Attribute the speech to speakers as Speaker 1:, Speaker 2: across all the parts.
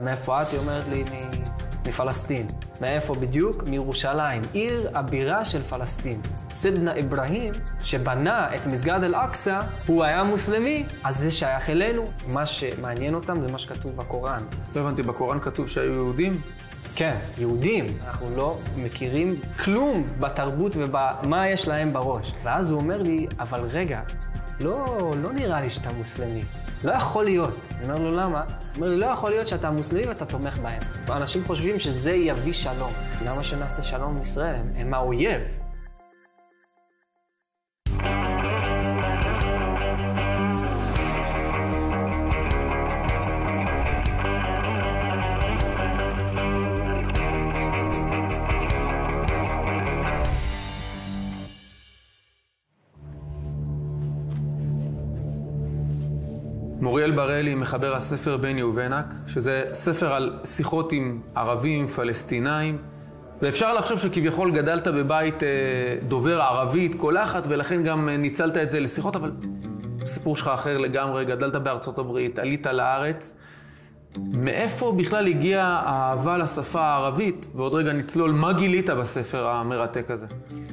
Speaker 1: מאיפה את? היא אומרת לי מפלסטין. מאיפה בדיוק? מירושלים, עיר הבירה של פלסטין. סידנה אברהים, שבנה את מסגד אל-אקצא, הוא היה מוסלמי, אז זה שייך אלינו. מה שמעניין אותם זה מה שכתוב בקוראן.
Speaker 2: לא הבנתי, בקוראן כתוב שהיו יהודים?
Speaker 1: כן, יהודים. אנחנו לא מכירים כלום בתרבות ובמה יש להם בראש. ואז הוא אומר לי, אבל רגע, לא נראה לי שאתה מוסלמי. לא יכול להיות. אני אומר לו, למה? הוא אומר לי, לא יכול להיות שאתה מוסלמי ואתה תומך בהם. אנשים חושבים שזה יביא שלום. למה שנעשה שלום עם ישראל? הם האויב.
Speaker 2: מוריאל בראלי, מחבר הספר בני ובנק, שזה ספר על שיחות עם ערבים, פלסטינאים, ואפשר לחשוב שכביכול גדלת בבית דובר ערבית, קולחת, ולכן גם ניצלת את זה לשיחות, אבל הסיפור שלך אחר לגמרי, גדלת בארצות הברית, עלית לארץ. מאיפה בכלל הגיעה האהבה לשפה הערבית? ועוד רגע נצלול, מה גילית בספר המרתק הזה?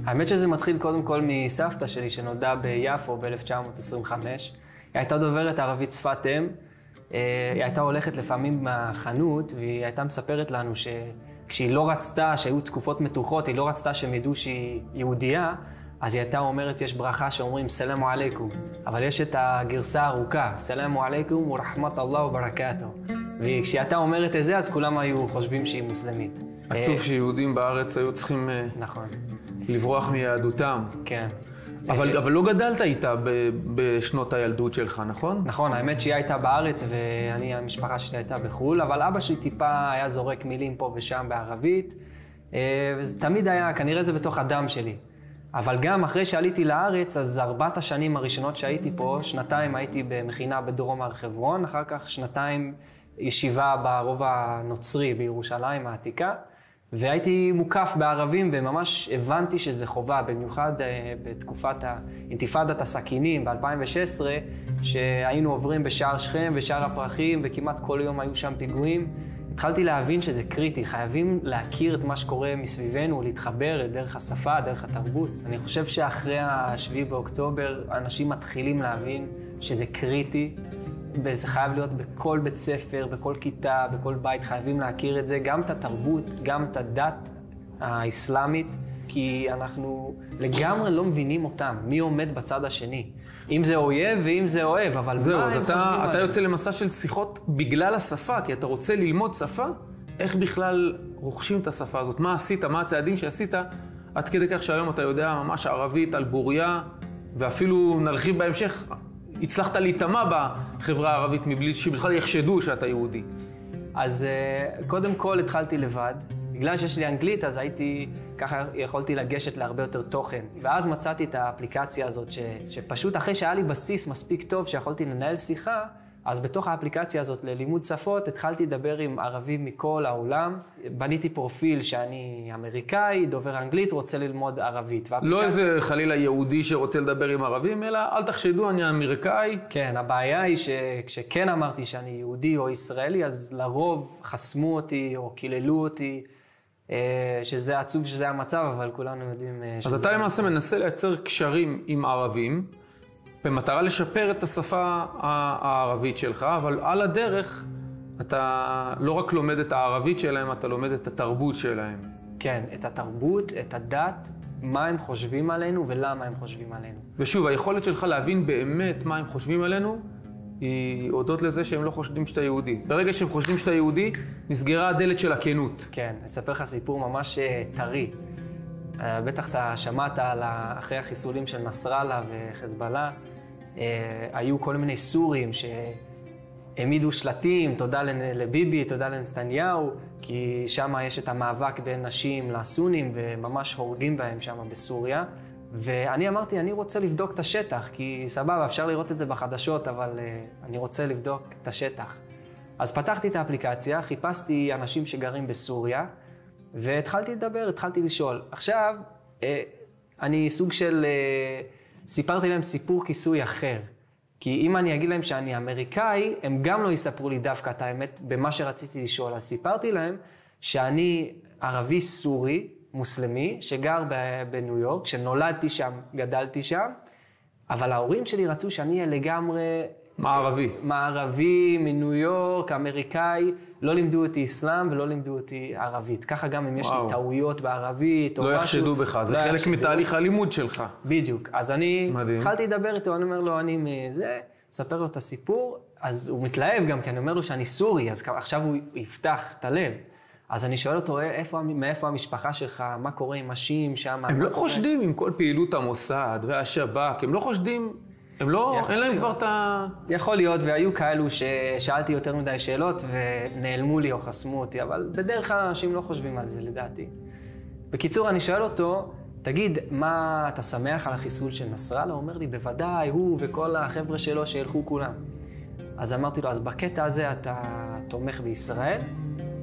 Speaker 1: האמת שזה מתחיל קודם כל מסבתא שלי שנולדה ביפו ב-1925. היא הייתה דוברת ערבית שפת אם, היא הייתה הולכת לפעמים מהחנות, והיא הייתה מספרת לנו שכשהיא לא רצתה, שהיו תקופות מתוחות, היא לא רצתה שהם ידעו שהיא יהודייה, אז היא הייתה אומרת, יש ברכה שאומרים סלאמו עליכום, אבל יש את הגרסה הארוכה, סלאמו עליכום ורחמת אללה וברקתו. וכשהיא הייתה אומרת את זה, אז כולם היו חושבים שהיא מוסלמית.
Speaker 2: עצוב שיהודים בארץ היו צריכים
Speaker 1: נכון.
Speaker 2: לברוח מיהדותם.
Speaker 1: כן.
Speaker 2: אבל לא גדלת איתה בשנות הילדות שלך, נכון?
Speaker 1: נכון, האמת שהיא הייתה בארץ המשפחה שלי הייתה בחו"ל, אבל אבא שלי טיפה היה זורק מילים פה ושם בערבית, וזה תמיד היה, כנראה זה בתוך הדם שלי. אבל גם אחרי שעליתי לארץ, אז 4 השנים הראשונות שהייתי פה, 2 הייתי במכינה בדרום הר חברון, אחר כך 2 ישיבה ברובע הנוצרי בירושלים העתיקה, והייתי מוקף בערבים וממש הבנתי שזה חובה, במיוחד בתקופת אינתיפאדת הסכינים ב-2016, שהיינו עוברים בשער שכם ושער הפרחים וכמעט כל יום היו שם פיגועים. התחלתי להבין שזה קריטי, חייבים להכיר את מה שקורה מסביבנו, להתחבר דרך השפה, דרך התרבות. אני חושב שאחרי ה-7 באוקטובר אנשים מתחילים להבין שזה קריטי, וזה חייב להיות בכל בית ספר, בכל כיתה, בכל בית, חייבים להכיר את זה, גם את התרבות, גם את הדת האסלאמית, כי אנחנו לגמרי לא מבינים אותם, מי עומד בצד השני. אם זה אויב ואם זה אוהב, אבל מה הם חושבים עליהם?
Speaker 2: אתה יוצא למסע של שיחות בגלל השפה, כי אתה רוצה ללמוד שפה, איך בכלל רוכשים את השפה הזאת? מה עשית, מה הצעדים שעשית, עד כדי כך שהיום אתה יודע ממש ערבית על בוריה, ואפילו נרחיב בהמשך, הצלחת להתאמה בחברה הערבית מבלי שבכלל יחשדו שאתה יהודי.
Speaker 1: אז קודם כל התחלתי לבד. בגלל שיש לי אנגלית, אז ככה יכולתי לגשת להרבה יותר תוכן. ואז מצאתי את האפליקציה הזאת, שפשוט אחרי שהיה לי בסיס מספיק טוב שיכולתי לנהל שיחה, אז בתוך האפליקציה הזאת ללימוד שפות התחלתי לדבר עם ערבים מכל העולם. בניתי פרופיל שאני אמריקאי, דובר אנגלית, רוצה ללמוד ערבית.
Speaker 2: לא איזה חלילה יהודי שרוצה לדבר עם ערבים, אלא אל תחשדו, אני אמריקאי.
Speaker 1: כן, הבעיה היא שכשכן אמרתי שאני יהודי או ישראלי, אז לרוב חסמו אותי או קיללו אותי, שזה עצוב שזה המצב, אבל כולנו יודעים שזה...
Speaker 2: אז אתה למעשה מנסה לייצר קשרים עם ערבים, במטרה לשפר את השפה הערבית שלך, אבל על הדרך אתה לא רק לומד את הערבית שלהם, אתה לומד את התרבות שלהם.
Speaker 1: כן, את התרבות, את הדת, מה הם חושבים עלינו ולמה הם חושבים עלינו.
Speaker 2: ושוב, היכולת שלך להבין באמת מה הם חושבים עלינו, היא הודות לזה שהם לא חושדים שאתה יהודי. ברגע שהם חושדים שאתה יהודי, נסגרה הדלת של הכנות.
Speaker 1: כן, אספר לך סיפור ממש טרי. בטח אתה שמעת אחרי החיסולים של נסראללה וחזבאללה, היו כל מיני סורים שהעמידו שלטים, תודה לביבי, תודה לנתניהו, כי שם יש את המאבק בין נשים לסונים וממש הורגים בהם שם בסוריה. ואני אמרתי, אני רוצה לבדוק את השטח, כי סבבה, אפשר לראות את זה בחדשות, אבל אני רוצה לבדוק את השטח. אז פתחתי את האפליקציה, חיפשתי אנשים שגרים בסוריה, והתחלתי לדבר, התחלתי לשאול. עכשיו, אני סוג של... סיפרתי להם סיפור כיסוי אחר. כי אם אני אגיד להם שאני אמריקאי, הם גם לא יספרו לי דווקא את האמת במה שרציתי לשאול. אז סיפרתי להם שאני ערבי סורי, מוסלמי, שגר בניו יורק, שנולדתי שם, גדלתי שם, אבל ההורים שלי רצו שאני אהיה לגמרי...
Speaker 2: מערבי.
Speaker 1: מערבי, מניו יורק, אמריקאי, לא לימדו אותי אסלאם ולא לימדו אותי ערבית. ככה גם אם יש לי טעויות בערבית או משהו...
Speaker 2: לא יחשדו בך, זה חלק מתהליך הלימוד שלך.
Speaker 1: בדיוק. אז אני התחלתי לדבר איתו, אני אומר לו, אני מזה, אספר לו את הסיפור, אז הוא מתלהב גם, כי אני אומר לו שאני סורי, אז עכשיו הוא יפתח את הלב. אז אני שואל אותו, מאיפה המשפחה שלך, מה קורה עם נשים שם?
Speaker 2: הם לא חושדים עם כל פעילות המוסד והשב"כ, הם לא חושדים... הם לא, אין להם כבר את ה...
Speaker 1: יכול להיות, והיו כאלו ששאלתי יותר מדי שאלות ונעלמו לי או חסמו אותי, אבל בדרך כלל אנשים לא חושבים על זה לדעתי. בקיצור, אני שואל אותו, תגיד, מה אתה שמח על החיסול של נסראללה? הוא אומר לי, בוודאי, הוא וכל החבר'ה שלו שילכו כולם. אז אמרתי לו, אז בקטע הזה אתה תומך בישראל?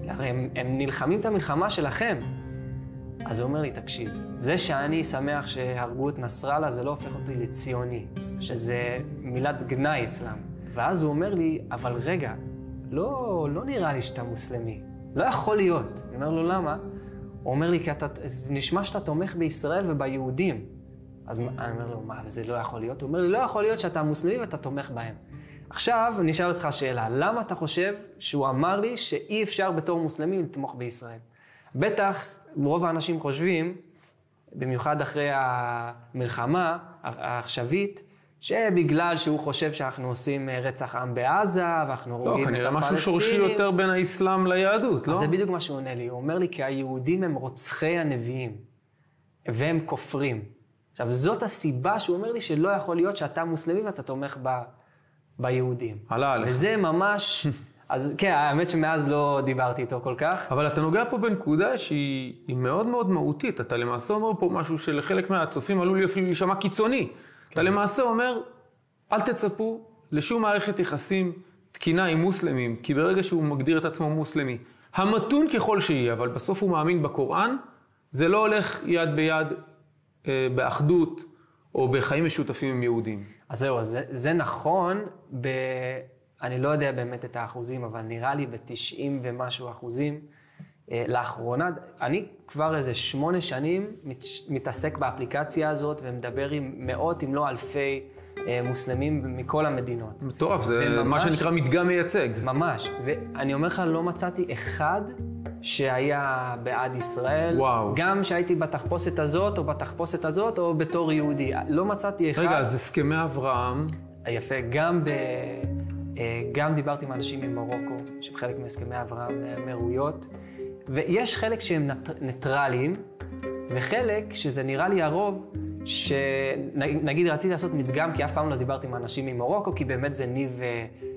Speaker 1: הרי הם נלחמים את המלחמה שלכם. אז הוא אומר לי, תקשיב, זה שאני שמח שהרגו את נסראללה, זה לא הופך אותי לציוני, שזה מילת גנאי אצלם. ואז הוא אומר לי, אבל רגע, לא נראה לי שאתה מוסלמי. לא יכול להיות. אני אומר לו, למה? הוא אומר לי, כי זה נשמע שאתה תומך בישראל וביהודים. אז אני אומר לו, מה, זה לא יכול להיות? הוא אומר לי, לא יכול להיות שאתה מוסלמי ואתה תומך בהם. עכשיו, אני אשאל אותך שאלה, למה אתה חושב שהוא אמר לי שאי אפשר בתור מוסלמי לתמוך בישראל? בטח, רוב האנשים חושבים, במיוחד אחרי המלחמה העכשווית, שבגלל שהוא חושב שאנחנו עושים רצח עם בעזה, ואנחנו הורגים את
Speaker 2: הפלסטינים.
Speaker 1: הפלסטינים.
Speaker 2: משהו שורשי יותר בין האסלאם ליהדות, לא?
Speaker 1: אז זה בדיוק מה שהוא עונה לי. הוא אומר לי, כי היהודים הם רוצחי הנביאים, והם כופרים. עכשיו, זאת הסיבה שהוא אומר לי שלא יכול להיות שאתה מוסלמי ואתה תומך ביהודים.
Speaker 2: עלה עליך.
Speaker 1: וזה ממש... אז כן, האמת שמאז לא דיברתי איתו כל כך.
Speaker 2: אבל אתה נוגע פה בנקודה שהיא מאוד מאוד מהותית. אתה למעשה אומר פה משהו שלחלק מהצופים עלול אפילו להישמע קיצוני. אתה למעשה אומר, אל תצפו לשום מערכת יחסים תקינה עם מוסלמים, כי ברגע שהוא מגדיר את עצמו מוסלמי, המתון ככל שיהיה, אבל בסוף הוא מאמין בקוראן, זה לא הולך יד ביד באחדות או בחיים משותפים עם יהודים.
Speaker 1: אז זהו, זה נכון, אני לא יודע באמת את האחוזים, אבל נראה לי ב-90 ומשהו אחוזים. לאחרונה, אני כבר איזה 8 שנים מתעסק באפליקציה הזאת ומדבר עם מאות אם לא אלפי מוסלמים מכל המדינות.
Speaker 2: מטורף, זה מה שנקרא מדגם מייצג.
Speaker 1: ממש, ואני אומר לך, לא מצאתי אחד שהיה בעד ישראל.
Speaker 2: וואו.
Speaker 1: גם שהייתי בתחפושת הזאת או בתחפושת הזאת או בתור יהודי. לא מצאתי אחד.
Speaker 2: רגע, אז הסכמי אברהם.
Speaker 1: יפה, גם דיברתי עם אנשים ממרוקו, שחלק מהסכמי אברהם מאמירויות. ויש חלק שהם ניטרליים, וחלק שזה נראה לי הרוב, שנגיד רציתי לעשות מדגם, כי אף פעם לא דיברתי עם אנשים ממרוקו, כי באמת זה ניב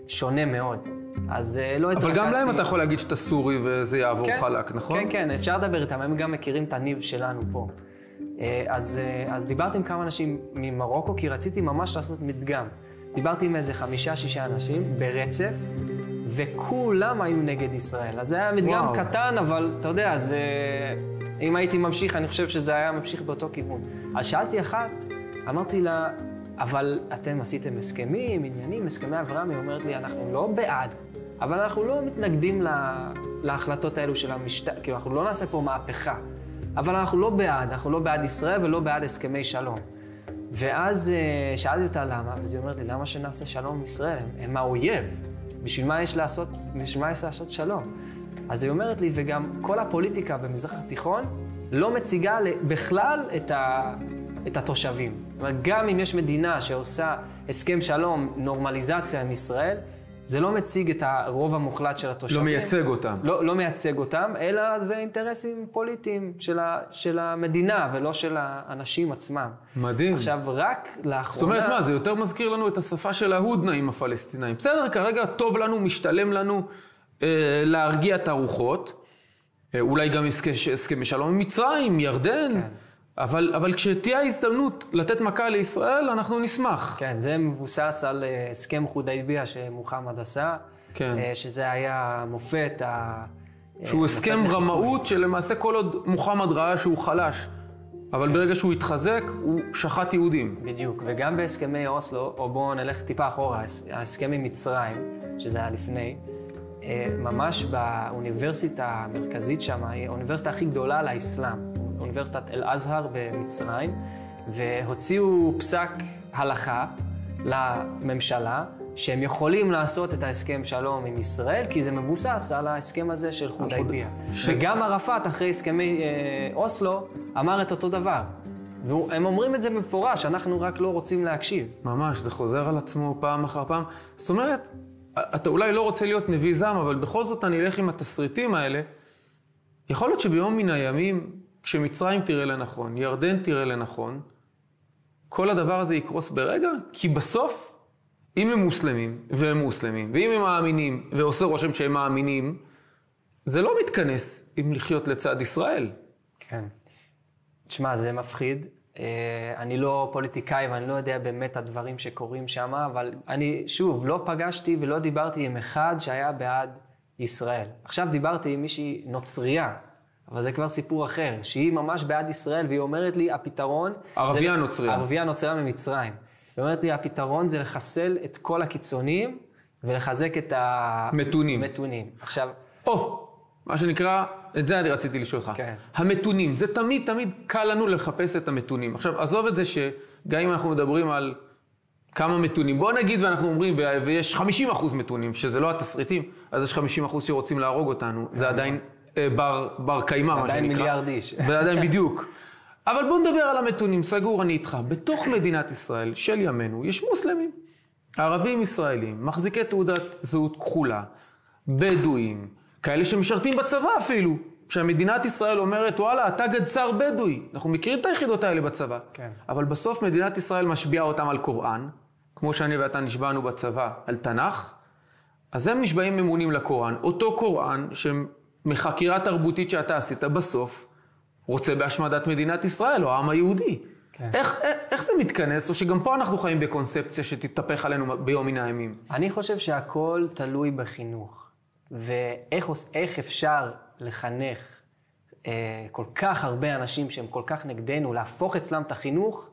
Speaker 1: שונה מאוד. אז לא התרכזתי.
Speaker 2: אבל גם להם אתה יכול להגיד שאתה סורי וזה יעבור חלק, נכון?
Speaker 1: כן, כן, אפשר לדבר איתם, הם גם מכירים את הניב שלנו פה. אז דיברתי עם כמה אנשים ממרוקו, כי רציתי ממש לעשות מדגם. דיברתי עם איזה 5-6 אנשים ברצף, וכולם היו נגד ישראל. אז זה היה מדגם קטן, אבל אתה יודע, אם הייתי ממשיך, אני חושב שזה היה ממשיך באותו כיוון. אז שאלתי אחת, אמרתי לה, אבל אתם עשיתם הסכמים, עניינים, הסכמי אברהם, היא אומרת לי, אנחנו לא בעד, אבל אנחנו לא מתנגדים להחלטות האלו של המשטר, כאילו אנחנו לא נעשה פה מהפכה, אבל אנחנו לא בעד ישראל ולא בעד הסכמי שלום. ואז שאלתי אותה למה, ואז היא אומרת לי, למה שנעשה שלום עם ישראל? הם האויב. בשביל מה יש לעשות שלום? אז היא אומרת לי, וגם כל הפוליטיקה במזרח התיכון לא מציגה בכלל את התושבים. זאת אומרת, גם אם יש מדינה שעושה הסכם שלום, נורמליזציה עם ישראל, זה לא מציג את הרוב המוחלט של התושבים.
Speaker 2: לא מייצג אותם.
Speaker 1: לא מייצג אותם, אלא זה אינטרסים פוליטיים של המדינה ולא של האנשים עצמם.
Speaker 2: מדהים.
Speaker 1: עכשיו, רק לאחרונה...
Speaker 2: זאת אומרת מה, זה יותר מזכיר לנו את השפה של ההודנה עם הפלסטינאים. בסדר, כרגע טוב לנו, משתלם לנו להרגיע את הרוחות. אולי גם הסכמי שלום עם מצרים, ירדן. כן. אבל כשתהיה ההזדמנות לתת מכה לישראל, אנחנו נשמח.
Speaker 1: כן, זה מבוסס על הסכם חודייביה שמוחמד עשה, כן. שזה היה מופת.
Speaker 2: שהוא הסכם רמאות שלמעשה כל עוד מוחמד ראה שהוא חלש, אבל ברגע שהוא התחזק, הוא שחט יהודים.
Speaker 1: בדיוק, וגם בהסכמי אוסלו, או בואו נלך טיפה אחורה, ההסכם עם מצרים, שזה היה לפני, ממש באוניברסיטה המרכזית שם, היא האוניברסיטה הכי גדולה לאסלאם, אוניברסיטת אל-אזהר במצרים, והוציאו פסק הלכה לממשלה, שהם יכולים לעשות את ההסכם שלום עם ישראל, כי זה מבוסס על ההסכם הזה של חודייביה. וגם ערפאת, אחרי הסכמי אוסלו, אמר את אותו דבר. והם אומרים את זה במפורש, אנחנו רק לא רוצים להקשיב.
Speaker 2: ממש, זה חוזר על עצמו פעם אחר פעם. זאת אומרת, אתה אולי לא רוצה להיות נביא זעם, אבל בכל זאת אני אלך עם התסריטים האלה. יכול להיות שביום מן הימים, כשמצרים תראה לנכון, ירדן תראה לנכון, כל הדבר הזה יקרוס ברגע, כי בסוף, אם הם מוסלמים, והם מוסלמים, ואם הם מאמינים, ועושה רושם שהם מאמינים, זה לא מתכנס עם לחיות לצד ישראל.
Speaker 1: כן. תשמע, זה מפחיד. אני לא פוליטיקאי ואני לא יודע באמת הדברים שקורים שם, אבל אני, שוב, לא פגשתי ולא דיברתי עם אחד שהיה בעד ישראל. עכשיו דיברתי עם מישהי נוצרייה, אבל זה כבר סיפור אחר, שהיא ממש בעד ישראל, והיא אומרת לי, הפתרון...
Speaker 2: ערבייה נוצרייה.
Speaker 1: ערבייה נוצרייה ממצרים. היא אומרת לי, הפתרון זה לחסל את כל הקיצונים, ולחזק את
Speaker 2: מתונים.
Speaker 1: מתונים. עכשיו...
Speaker 2: מה שנקרא, את זה אני רציתי לשאול לך.
Speaker 1: כן.
Speaker 2: המתונים, זה תמיד קל לנו לחפש את המתונים. עכשיו, עזוב את זה שגם אם אנחנו מדברים על כמה מתונים, בוא נגיד ואנחנו אומרים, ויש 50% מתונים, שזה לא התסריטים, אז יש 50% שרוצים להרוג אותנו. זה עדיין בר קיימה, מה שנקרא.
Speaker 1: עדיין מיליארד איש.
Speaker 2: ועדיין בדיוק. אבל בוא נדבר על המתונים, סגור, אני איתך. בתוך מדינת ישראל, של ימינו, יש מוסלמים, ערבים ישראלים, מחזיקי תעודת זהות כחולה, בדואים, כאלה שמשרתים בצבא אפילו, שהמדינת ישראל אומרת, וואלה, אתה גדס"ר בדואי. אנחנו מכירים את היחידות האלה בצבא.
Speaker 1: כן.
Speaker 2: אבל בסוף מדינת ישראל משביעה אותם על קוראן, כמו שאני ואתה נשבענו בצבא על תנ"ך, אז הם נשבעים ממונים לקוראן. אותו קוראן שמחקירה תרבותית שאתה עשית בסוף, רוצה בהשמדת מדינת ישראל, או העם היהודי.
Speaker 1: כן.
Speaker 2: איך זה מתכנס, או שגם פה אנחנו חיים בקונספציה שתתהפך עלינו ביום מן הימים?
Speaker 1: אני חושב שהכל תלוי בחינוך. ואיך אפשר לחנך כל כך הרבה אנשים שהם כל כך נגדנו, להפוך אצלם את החינוך,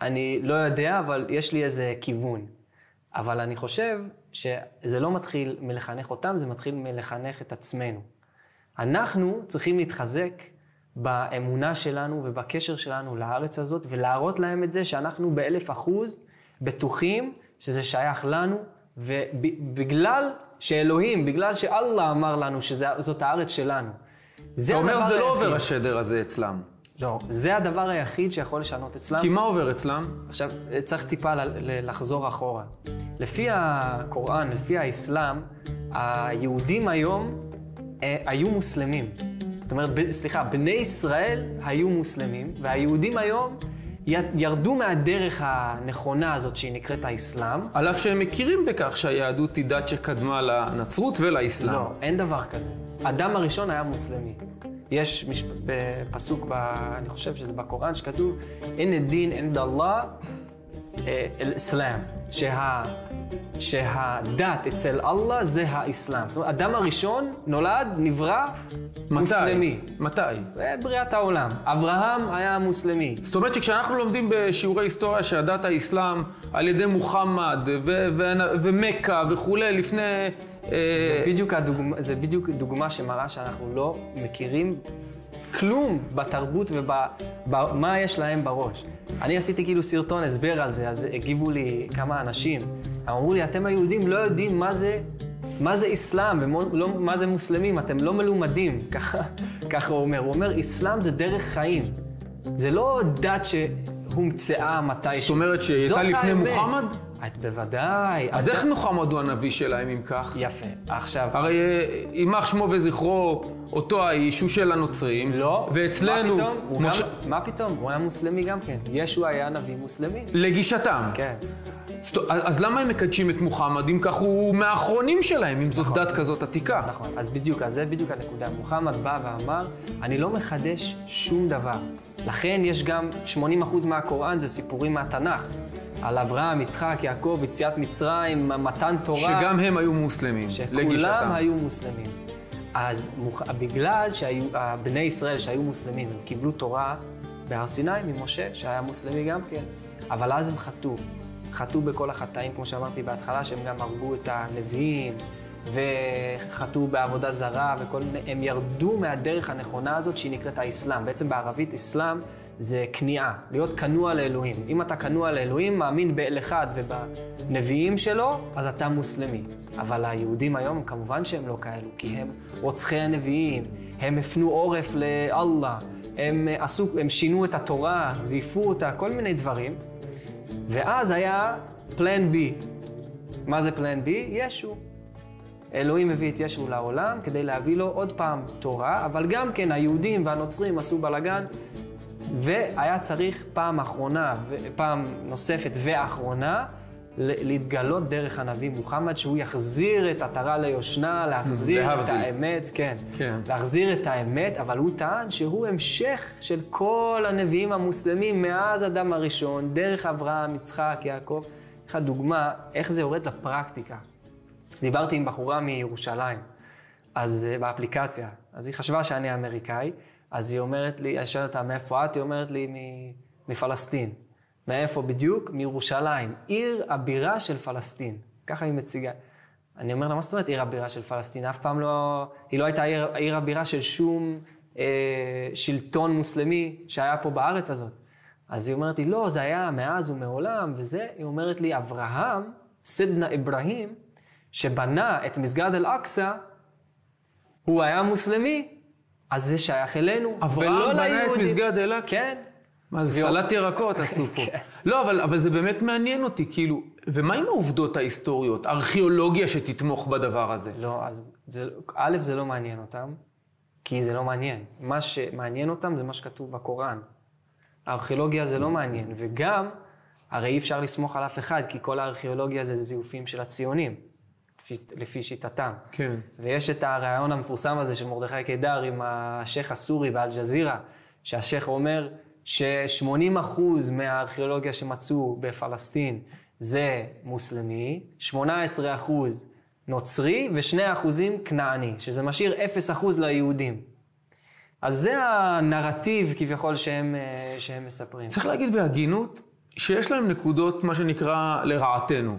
Speaker 1: אני לא יודע, אבל יש לי איזה כיוון. אבל אני חושב שזה לא מתחיל מלחנך אותם, זה מתחיל מלחנך את עצמנו. אנחנו צריכים להתחזק באמונה שלנו ובקשר שלנו לארץ הזאת, ולהראות להם את זה שאנחנו ב1,000% בטוחים שזה שייך לנו, ובגלל שאלוהים, בגלל שאללה אמר לנו שזאת הארץ שלנו.
Speaker 2: אתה אומר, זה לא עובר השדר הזה אצלם.
Speaker 1: לא, זה הדבר היחיד שיכול לשנות אצלם.
Speaker 2: כי מה עובר אצלם?
Speaker 1: עכשיו, צריך טיפה לחזור אחורה. לפי הקוראן, לפי האסלאם, היהודים היום היו מוסלמים. זאת אומרת, בני ישראל היו מוסלמים, והיהודים היום ירדו מהדרך הנכונה הזאת שהיא נקראת האסלאם. על אף שהם מכירים בכך שהיהדות היא דת שקדמה לנצרות ולאסלאם. לא, אין דבר כזה. האדם הראשון היה מוסלמי. יש פסוק, אני חושב שזה בקוראן, שכתוב, אין הדין ענד אללה אל-אסלאם, שהדת אצל אללה זה האסלאם. זאת אומרת, האדם הראשון נולד, נברא, מוסלמי.
Speaker 2: מתי?
Speaker 1: בריאת העולם. אברהם היה מוסלמי.
Speaker 2: זאת אומרת שכשאנחנו לומדים בשיעורי היסטוריה שהדת האסלאם על ידי מוחמד ומכה וכולי לפני...
Speaker 1: זה בדיוק דוגמה שמראה שאנחנו לא מכירים כלום בתרבות ובמה יש להם בראש. אני עשיתי כאילו סרטון הסבר על זה, אז הגיבו לי כמה אנשים. הם אמרו לי, אתם היהודים לא יודעים מה זה אסלאם ומה זה מוסלמים, אתם לא מלומדים. ככה הוא אומר. הוא אומר, אסלאם זה דרך חיים. זה לא דת שהומצאה מתישהו.
Speaker 2: זאת אומרת שהייתה לפני מוחמד?
Speaker 1: בוודאי.
Speaker 2: אז איך מוחמד הוא הנביא שלהם אם כך?
Speaker 1: יפה. עכשיו...
Speaker 2: הרי יימח שמו וזכרו אותו האיש הוא של הנוצרים.
Speaker 1: לא.
Speaker 2: ואצלנו...
Speaker 1: מה פתאום? הוא היה מוסלמי גם כן. ישוע היה נביא מוסלמי.
Speaker 2: לגישתם.
Speaker 1: כן.
Speaker 2: אז למה הם מקדשים את מוחמד אם כך הוא מהאחרונים שלהם, אם זאת דת כזאת עתיקה?
Speaker 1: נכון. אז בדיוק, אז זה בדיוק הנקודה. מוחמד בא ואמר, אני לא מחדש שום דבר. לכן יש גם 80% מהקוראן זה סיפורים מהתנ"ך. על אברהם, יצחק, יעקב, יציאת מצרים, מתן תורה.
Speaker 2: שגם הם היו מוסלמים, לגישתם.
Speaker 1: שכולם היו מוסלמים. אז בגלל שבני ישראל שהיו מוסלמים, הם קיבלו תורה בהר סיני ממשה, שהיה מוסלמי גם כן. אבל אז הם חטאו בכל החטאים, כמו שאמרתי בהתחלה, שהם גם הרגו את הנביאים, וחטאו בעבודה זרה, הם ירדו מהדרך הנכונה הזאת שהיא נקראת האסלאם. בעצם בערבית אסלאם זה כניעה, להיות כנוע לאלוהים. אם אתה כנוע לאלוהים, מאמין באל אחד ובנביאים שלו, אז אתה מוסלמי. אבל היהודים היום, כמובן שהם לא כאלו, כי הם רוצחי הנביאים, הם הפנו עורף לאללה, הם שינו את התורה, זיפו אותה, כל מיני דברים. ואז היה פלן בי. מה זה פלן בי? ישו. אלוהים הביא את ישו לעולם כדי להביא לו עוד פעם תורה, אבל גם כן היהודים והנוצרים עשו בלגן, והיה צריך פעם נוספת ואחרונה, להתגלות דרך הנביא מוחמד, שהוא יחזיר את עטרה ליושנה, להחזיר את האמת, כן. להחזיר את האמת, אבל הוא טען שהוא המשך של כל הנביאים המוסלמים מאז אדם הראשון, דרך אברהם, יצחק, יעקב. איך הדוגמה, איך זה יורד לפרקטיקה. דיברתי עם בחורה מירושלים, אז באפליקציה, אז היא חשבה שאני אמריקאי, אז היא אומרת לי, אני שואל אותה, מאיפה את? היא אומרת לי, מפלסטין. מאיפה בדיוק? מירושלים, עיר הבירה של פלסטין. ככה היא מציגה. אני אומר לה, מה זאת אומרת עיר הבירה של פלסטין? אף פעם לא, היא לא הייתה עיר הבירה של שום שלטון מוסלמי שהיה פה בארץ הזאת. אז היא אומרת לי, לא, זה היה מאז ומעולם, וזה, היא אומרת לי, אברהם, סדנה אברהים, שבנה את מסגד אל-אקצא, הוא היה מוסלמי, אז זה שייך אלינו,
Speaker 2: אברהם בנה את מסגד אל-אקצא?
Speaker 1: כן.
Speaker 2: מה זה סלט ירקות עשו פה. לא, אבל זה באמת מעניין אותי, כאילו, ומה עם העובדות ההיסטוריות, ארכיאולוגיה שתתמוך בדבר הזה?
Speaker 1: לא, אז א', זה לא מעניין אותם, כי זה לא מעניין. מה שמעניין אותם זה מה שכתוב בקוראן. הארכיאולוגיה זה לא מעניין, וגם, הרי אי אפשר לסמוך על אף אחד, כי כל הארכיאולוגיה זה זיופים של הציונים, לפי שיטתם.
Speaker 2: כן.
Speaker 1: ויש את הרעיון המפורסם הזה של מרדכי קידר עם השייך הסורי באל-ג'זירה, שהשייך אומר ש80% מהארכיאולוגיה שמצאו בפלסטין זה מוסלמי, 18% נוצרי ו2% כנעני, שזה משאיר 0% ליהודים. אז זה הנרטיב כביכול שהם מספרים.
Speaker 2: צריך להגיד בהגינות שיש להם נקודות, מה שנקרא, לרעתנו.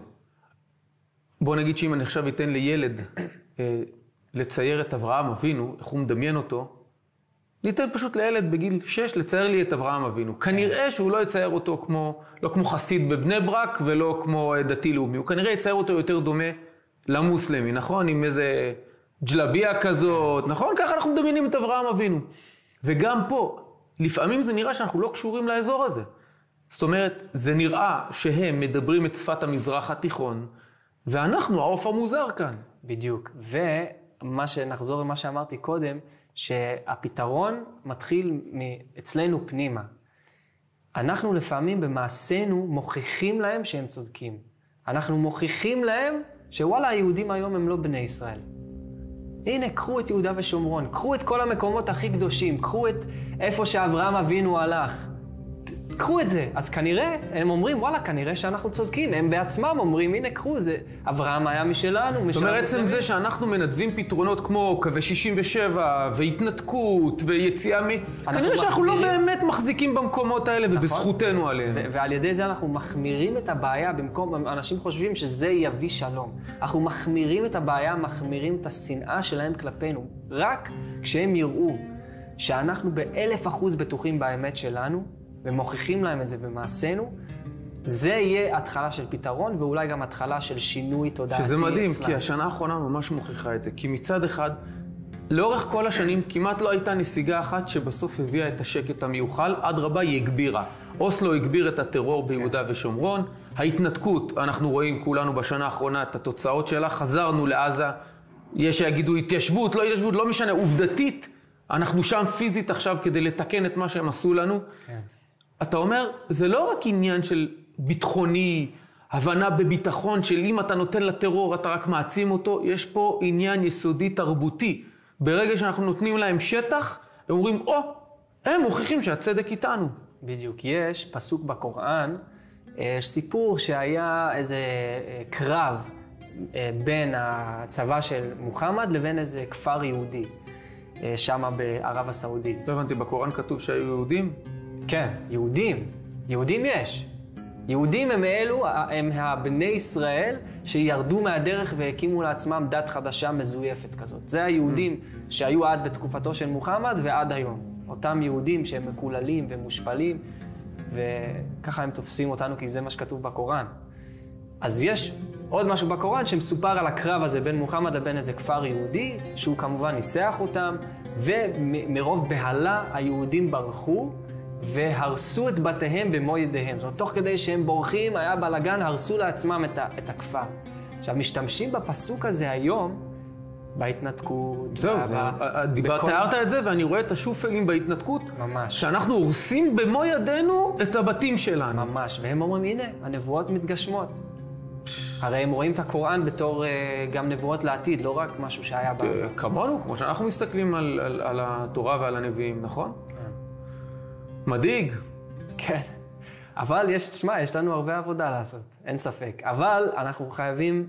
Speaker 2: בוא נגיד שאם אני עכשיו אתן לילד לצייר את אברהם אבינו, איך הוא מדמיין אותו, ניתן פשוט לילד בגיל 6 לצייר לי את אברהם אבינו. כנראה שהוא לא יצייר אותו לא כמו חסיד בבני ברק ולא כמו דתי לאומי. הוא כנראה יצייר אותו יותר דומה למוסלמי, נכון? עם איזה ג'לביה כזאת, נכון? ככה אנחנו מדמיינים את אברהם אבינו. וגם פה, לפעמים זה נראה שאנחנו לא קשורים לאזור הזה. זאת אומרת, זה נראה שהם מדברים את שפת המזרח התיכון, ואנחנו העוף המוזר כאן.
Speaker 1: בדיוק. ונחזור למה שאמרתי קודם, שהפתרון מתחיל אצלנו פנימה. אנחנו לפעמים במעשינו מוכיחים להם שהם צודקים. אנחנו מוכיחים להם שוואלה, היהודים היום הם לא בני ישראל. הנה, קחו את יהודה ושומרון, קחו את כל המקומות הכי קדושים, קחו את איפה שאברהם אבינו הלך. קחו את זה. אז כנראה, הם אומרים, וואלה, כנראה שאנחנו צודקים. הם בעצמם אומרים, הנה, קחו, זה אברהם היה משלנו.
Speaker 2: זאת אומרת, עצם זה שאנחנו מנדבים פתרונות כמו קווי 67 והתנתקות ויציאה כנראה שאנחנו לא באמת מחזיקים במקומות האלה ובזכותנו עליהם.
Speaker 1: ועל ידי זה אנחנו מחמירים את הבעיה, במקום, אנשים חושבים שזה יביא שלום. אנחנו מחמירים את הבעיה, מחמירים את השנאה שלהם כלפינו. רק כשהם יראו שאנחנו ב1000% בטוחים באמת שלנו, ומוכיחים להם את זה במעשינו, זה יהיה התחלה של פתרון, ואולי גם התחלה של שינוי תודעתי.
Speaker 2: שזה מדהים, כי השנה האחרונה ממש מוכיחה את זה. כי מצד אחד, לאורך כל השנים, כמעט לא הייתה נסיגה אחת שבסוף הביאה את השקט המיוחל, עד רבה היא הגבירה. אוסלו הגביר את הטרור ביהודה ושומרון, ההתנתקות, אנחנו רואים כולנו בשנה האחרונה את התוצאות שלה, חזרנו לעזה, יש שיגידו התיישבות, לא משנה, עובדתית, אנחנו שם פיזית עכשיו כדי לתקן את מה שהם עשו לנו. כן. אתה אומר, זה לא רק עניין של ביטחוני, הבנה בביטחון של אם אתה נותן לטרור, אתה רק מעצים אותו, יש פה עניין יסודי תרבותי. ברגע שאנחנו נותנים להם שטח, הם אומרים, הם מוכיחים שהצדק איתנו.
Speaker 1: בדיוק, יש פסוק בקוראן, סיפור שהיה איזה קרב בין הצבא של מוחמד לבין איזה כפר יהודי, שם בערב הסעודית.
Speaker 2: לא הבנתי, בקוראן כתוב שהיו יהודים?
Speaker 1: כן, יהודים. יהודים יש. יהודים הם אלו, הם הבני ישראל שירדו מהדרך והקימו לעצמם דת חדשה מזויפת כזאת. זה היהודים שהיו אז בתקופתו של מוחמד ועד היום. אותם יהודים שהם מקוללים ומושפלים, וככה הם תופסים אותנו כי זה מה שכתוב בקוראן. אז יש עוד משהו בקוראן שמסופר על הקרב הזה בין מוחמד לבין איזה כפר יהודי, שהוא כמובן ניצח אותם, ומרוב בהלה היהודים ברחו, והרסו את בתיהם במו ידיהם. זאת אומרת, תוך כדי שהם בורחים, היה בלגן, הרסו לעצמם את הכפר. עכשיו, משתמשים בפסוק הזה היום, בהתנתקות.
Speaker 2: זהו, תיארת את זה, ואני רואה את השופלים בהתנתקות.
Speaker 1: ממש.
Speaker 2: שאנחנו הורסים במו ידינו את הבתים שלנו.
Speaker 1: ממש, והם אומרים, הנה, הנבואות מתגשמות. הרי הם רואים את הקוראן בתור גם נבואות לעתיד, לא רק משהו שהיה בעבר.
Speaker 2: כמונו, כמו שאנחנו מסתכלים על התורה ועל הנביאים, נכון? מדאיג.
Speaker 1: כן. אבל יש לנו הרבה עבודה לעשות, אין ספק. אבל אנחנו חייבים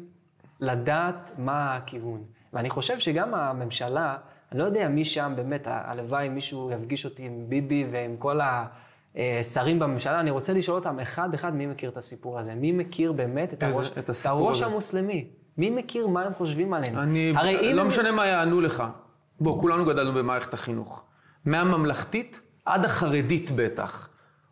Speaker 1: לדעת מה הכיוון. ואני חושב שגם הממשלה, אני לא יודע מי שם באמת, הלוואי מישהו יפגיש אותי עם ביבי ועם כל השרים בממשלה, אני רוצה לשאול אותם אחד מי מכיר את הסיפור הזה? מי מכיר באמת את הראש המוסלמי? מי מכיר מה הם חושבים עלינו?
Speaker 2: לא משנה מה יענו לך. בוא, כולנו גדלנו במערכת החינוך. מהממלכתית עד החרדית בטח.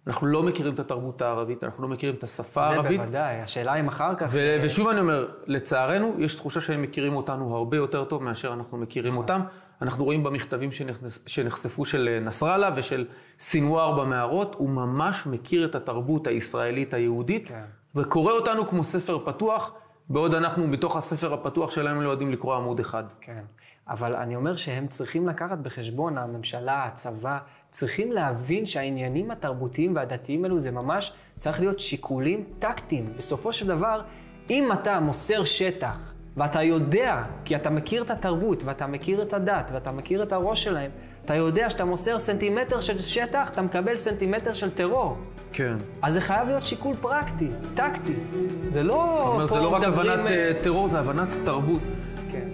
Speaker 2: אנחנו לא מכירים את התרבות הערבית, אנחנו לא מכירים את השפה הערבית.
Speaker 1: זה בוודאי, השאלה אם אחר כך...
Speaker 2: ושוב אני אומר, לצערנו, יש תחושה שהם מכירים אותנו הרבה יותר טוב מאשר אנחנו מכירים אותם. אנחנו רואים במכתבים שנחשפו של נסראללה ושל סינואר במערות, הוא ממש מכיר את התרבות הישראלית היהודית, וקורא אותנו כמו ספר פתוח, בעוד אנחנו בתוך הספר הפתוח שלהם לא יודעים לקרוא עמוד אחד.
Speaker 1: כן, אבל אני אומר שהם צריכים לקחת בחשבון, הממשלה, הצבא, צריכים להבין שהעניינים התרבותיים והדתיים האלו זה ממש צריך להיות שיקולים טקטיים. בסופו של דבר, אם אתה מוסר שטח, ואתה יודע, כי אתה מכיר את התרבות, ואתה מכיר את הדת, ואתה מכיר את הראש שלהם, אתה יודע שאתה מוסר סנטימטר של שטח, אתה מקבל סנטימטר של טרור.
Speaker 2: כן.
Speaker 1: אז זה חייב להיות שיקול פרקטי, טקטי. זה לא...
Speaker 2: זאת אומרת, זה לא רק הבנת טרור, זה הבנת תרבות.
Speaker 1: כן.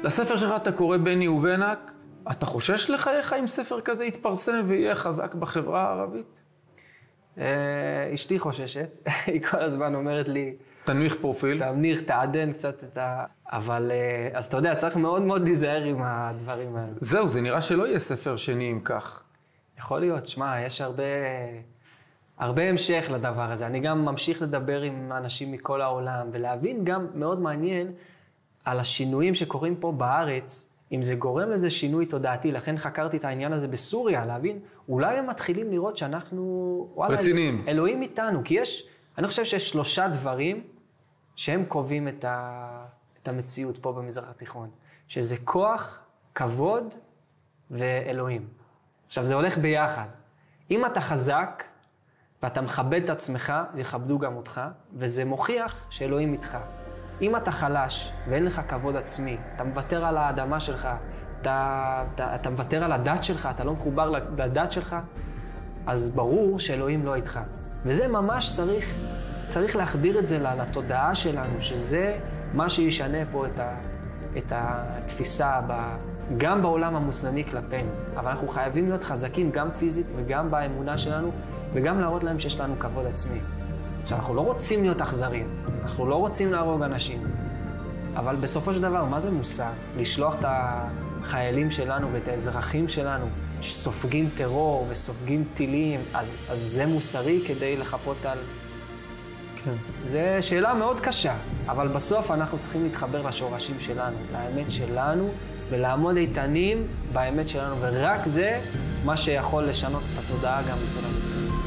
Speaker 2: לספר שלך אתה קורא בני ובנק, אתה חושש לחייך אם ספר כזה יתפרסם ויהיה חזק בחברה הערבית?
Speaker 1: אשתי חוששת, היא כל הזמן אומרת לי...
Speaker 2: תנמיך פרופיל.
Speaker 1: תעדן קצת את ה... אבל, אז אתה יודע, צריך מאוד מאוד להיזהר עם הדברים האלה.
Speaker 2: זהו, זה נראה שלא יהיה ספר שני אם כך.
Speaker 1: יכול להיות, שמע, יש הרבה המשך לדבר הזה. אני גם ממשיך לדבר עם אנשים מכל העולם, ולהבין גם מאוד מעניין על השינויים שקורים פה בארץ, אם זה גורם לזה שינוי תודעתי, לכן חקרתי את העניין הזה בסוריה, להבין, אולי הם מתחילים לראות שאנחנו...
Speaker 2: רציניים.
Speaker 1: אלוהים איתנו, כי אני חושב שיש 3 דברים שהם קובעים את המציאות פה במזרח התיכון, שזה כוח, כבוד ואלוהים. עכשיו, זה הולך ביחד. אם אתה חזק ואתה מכבד את עצמך, זה יכבדו גם אותך, וזה מוכיח שאלוהים איתך. אם אתה חלש ואין לך כבוד עצמי, אתה מוותר על האדמה שלך, אתה מוותר על הדת שלך, אתה לא מחובר לדת שלך, אז ברור שאלוהים לא איתך. וזה ממש צריך להחדיר את זה לתודעה שלנו, שזה מה שישנה פה את התפיסה גם בעולם המוסלמי כלפינו. אבל אנחנו חייבים להיות חזקים גם פיזית וגם באמונה שלנו, וגם להראות להם שיש לנו כבוד עצמי. עכשיו, אנחנו לא רוצים להיות אכזרים, אנחנו לא רוצים להרוג אנשים, אבל בסופו של דבר, מה זה מוסר? לשלוח את החיילים שלנו ואת האזרחים שלנו שסופגים טרור וסופגים טילים, אז זה מוסרי כדי לחפות על... כן. זו שאלה מאוד קשה, אבל בסוף אנחנו צריכים להתחבר לשורשים שלנו, לאמת שלנו, ולעמוד איתנים באמת שלנו, ורק זה מה שיכול לשנות את התודעה גם אצל המוסלמים.